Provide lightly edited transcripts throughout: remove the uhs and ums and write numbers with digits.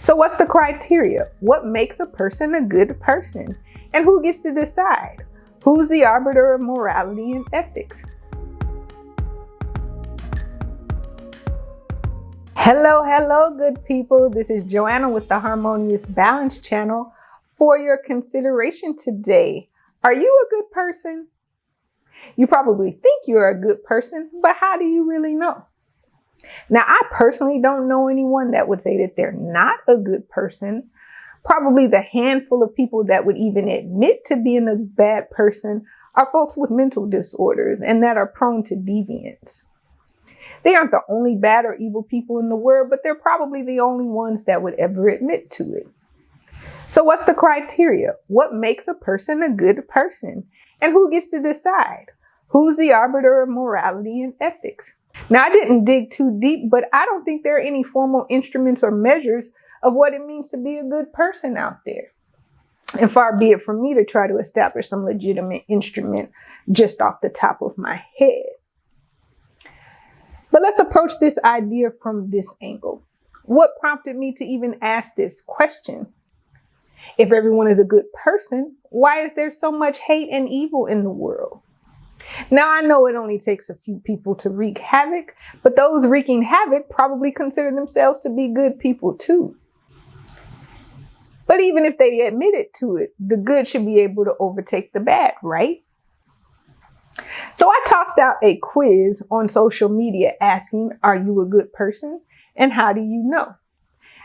So what's the criteria? What makes a person a good person? And who gets to decide? Who's the arbiter of morality and ethics? Hello, good people. This is Joanna with the Harmonious.Balance channel. For your consideration today, are you a good person? You probably think you're a good person, but how do you really know? Now, I personally don't know anyone that would say that they're not a good person. Probably the handful of people that would even admit to being a bad person are folks with mental disorders and that are prone to deviance. They aren't the only bad or evil people in the world, but they're probably the only ones that would ever admit to it. So what's the criteria? What makes a person a good person? And who gets to decide? Who's the arbiter of morality and ethics? Now, I didn't dig too deep, but I don't think there are any formal instruments or measures of what it means to be a good person out there. And far be it from me to try to establish some legitimate instrument just off the top of my head. But let's approach this idea from this angle. What prompted me to even ask this question? If everyone is a good person, why is there so much hate and evil in the world? Now, I know it only takes a few people to wreak havoc, but those wreaking havoc probably consider themselves to be good people too. But even if they admitted to it, the good should be able to overtake the bad, right? So I tossed out a quiz on social media asking, are you a good person? And how do you know?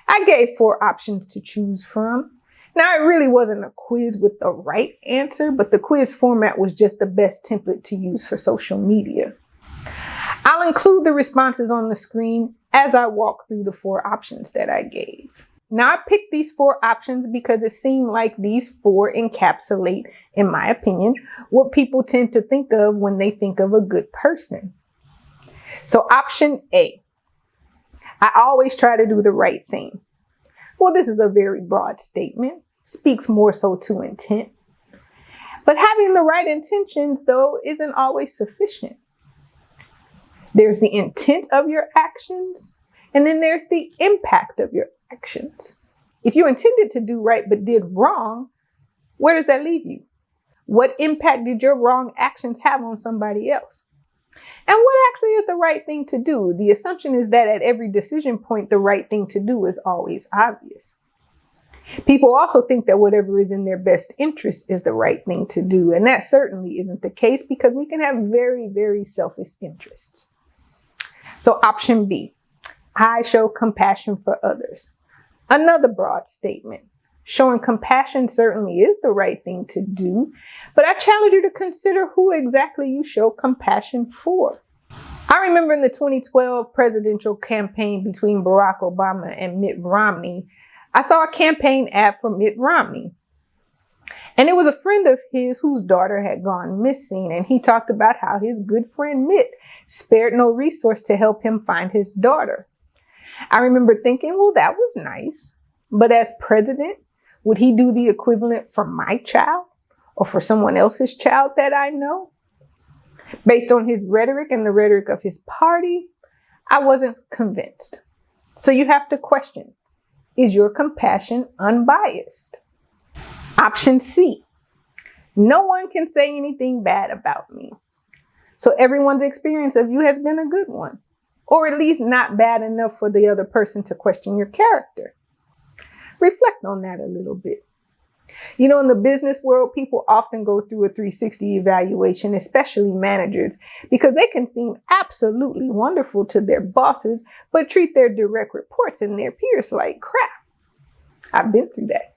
I gave 4 options to choose from. Now, it really wasn't a quiz with the right answer, but the quiz format was just the best template to use for social media. I'll include the responses on the screen as I walk through the 4 options that I gave. Now, I picked these 4 options because it seemed like these 4 encapsulate, in my opinion, what people tend to think of when they think of a good person. So option A, I always try to do the right thing. Well, this is a very broad statement, speaks more so to intent. But having the right intentions, though, isn't always sufficient. There's the intent of your actions, and then there's the impact of your actions. If you intended to do right but did wrong, where does that leave you? What impact did your wrong actions have on somebody else? And what actually is the right thing to do? The assumption is that at every decision point, the right thing to do is always obvious. People also think that whatever is in their best interest is the right thing to do. And that certainly isn't the case because we can have very, very selfish interests. So option B, I show compassion for others. Another broad statement. Showing compassion certainly is the right thing to do, but I challenge you to consider who exactly you show compassion for. I remember in the 2012 presidential campaign between Barack Obama and Mitt Romney, I saw a campaign ad for Mitt Romney. And it was a friend of his whose daughter had gone missing, and he talked about how his good friend Mitt spared no resource to help him find his daughter. I remember thinking, well, that was nice, but as president, would he do the equivalent for my child or for someone else's child that I know? Based on his rhetoric and the rhetoric of his party, I wasn't convinced. So you have to question, is your compassion unbiased? Option C, no one can say anything bad about me. So everyone's experience of you has been a good one, or at least not bad enough for the other person to question your character. Reflect on that a little bit. You know, in the business world, people often go through a 360 evaluation, especially managers, because they can seem absolutely wonderful to their bosses, but treat their direct reports and their peers like crap. I've been through that.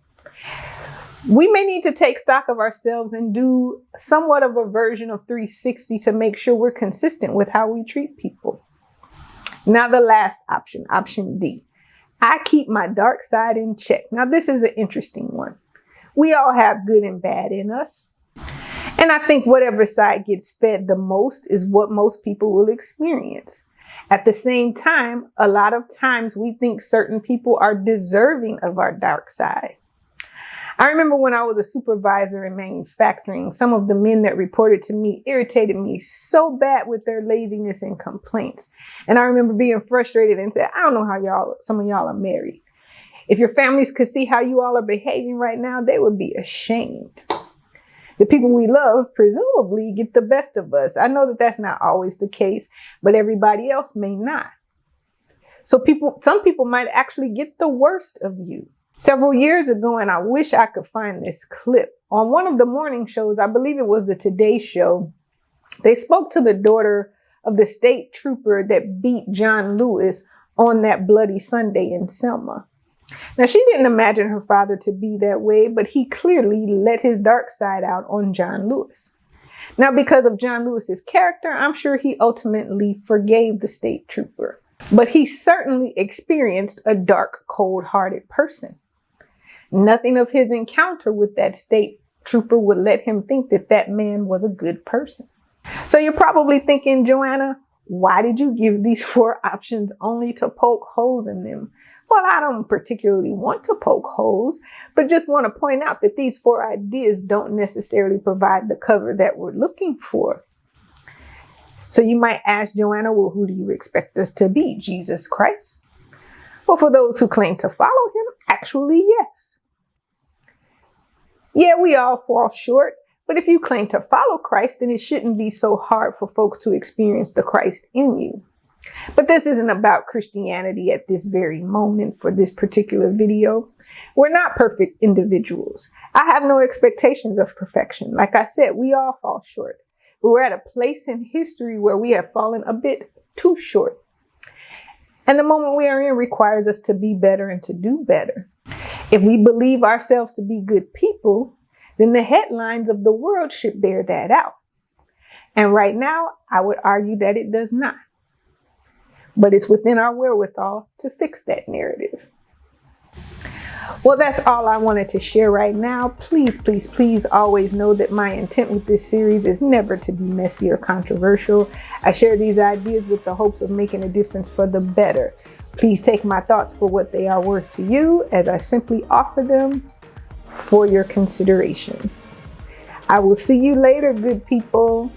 We may need to take stock of ourselves and do somewhat of a version of 360 to make sure we're consistent with how we treat people. Now, the last option, option D. I keep my dark side in check. Now, this is an interesting one. We all have good and bad in us. And I think whatever side gets fed the most is what most people will experience. At the same time, a lot of times we think certain people are deserving of our dark side. I remember when I was a supervisor in manufacturing, some of the men that reported to me irritated me so bad with their laziness and complaints. And I remember being frustrated and said, I don't know how some of y'all are married. If your families could see how you all are behaving right now, they would be ashamed. The people we love presumably get the best of us. I know that that's not always the case, but everybody else may not. So some people might actually get the worst of you. Several years ago, and I wish I could find this clip, on one of the morning shows, I believe it was the Today Show, they spoke to the daughter of the state trooper that beat John Lewis on that bloody Sunday in Selma. Now, she didn't imagine her father to be that way, but he clearly let his dark side out on John Lewis. Now, because of John Lewis's character, I'm sure he ultimately forgave the state trooper. But he certainly experienced a dark, cold-hearted person. Nothing of his encounter with that state trooper would let him think that that man was a good person. So you're probably thinking, Joanna, why did you give these 4 options only to poke holes in them? Well, I don't particularly want to poke holes, but just want to point out that these 4 ideas don't necessarily provide the cover that we're looking for. So you might ask, Joanna, well, who do you expect us to be? Jesus Christ? Well, for those who claim to follow him, actually, yes. Yeah, we all fall short, but if you claim to follow Christ, then it shouldn't be so hard for folks to experience the Christ in you. But this isn't about Christianity at this very moment for this particular video. We're not perfect individuals. I have no expectations of perfection. Like I said, we all fall short. But we're at a place in history where we have fallen a bit too short. And the moment we are in requires us to be better and to do better. If we believe ourselves to be good people, then the headlines of the world should bear that out. And right now, I would argue that it does not. But it's within our wherewithal to fix that narrative. Well, that's all I wanted to share right now. Please, please, please always know that my intent with this series is never to be messy or controversial. I share these ideas with the hopes of making a difference for the better. Please take my thoughts for what they are worth to you, as I simply offer them for your consideration. I will see you later, good people.